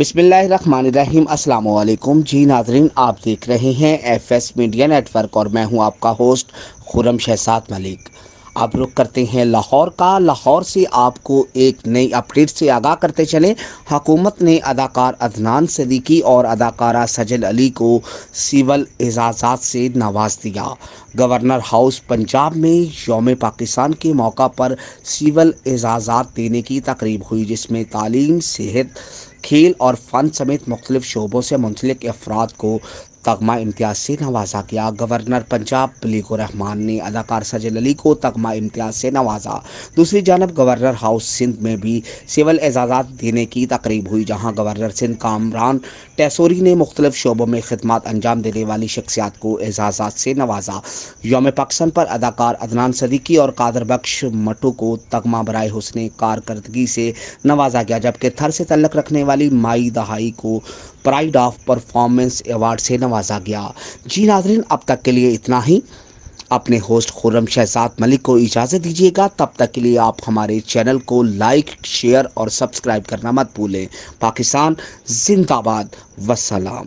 बिस्मिल्लाहिर्रहमानिर्रहीम। अस्सलाम वालेकुम जी नाजरीन, आप देख रहे हैं एफएस मीडिया नेटवर्क और मैं हूं आपका होस्ट खुर्रम शहजाद मलिक। आप रुख करते हैं लाहौर का। लाहौर से आपको एक नई अपडेट से आगाह करते चलें। हुकूमत ने अदाकार अदनान सिद्दीकी और अदाकारा सजल अली को सिविल एजाज़ात से नवाज दिया। गवर्नर हाउस पंजाब में यौम पाकिस्तान के मौका पर सिविल एजाज़ात देने की तकरीब हुई, जिसमें तालीम, सेहत, खेल और फ़न समेत मुख्तलिफ शोबों से मुंसलिक अफराद को तगमा इम्तियाज़ से नवाजा गया। गवर्नर पंजाब मलिक रहमान ने अदाकार सजल अली को तगमा इम्तियाज़ से नवाजा। दूसरी जानब गवर्नर हाउस सिंध में भी सिविल एजाज़ात देने की तकरीब हुई, जहाँ गवर्नर सिंध कामरान टैसोरी ने मुख्तलिफ शोबों में खिदमत अंजाम देने वाली शख्सियात को एजाज़ात से नवाजा। यौम पाकिस्तान पर अदाकार अदनान सिद्दीकी और कादर बख्श मटू को तगमा बराए हुस्ने कारकर्दगी से नवाजा गया, जबकि थर से तल्लुक़ रखने वाली माई दहाई को प्राइड ऑफ परफॉर्मेंस अवार्ड से नवाजा गया। जी नाज़रीन, अब तक के लिए इतना ही। अपने होस्ट खुर्रम शहजाद मलिक को इजाज़त दीजिएगा। तब तक के लिए आप हमारे चैनल को लाइक, शेयर और सब्सक्राइब करना मत भूलें। पाकिस्तान जिंदाबाद। वस्सलाम।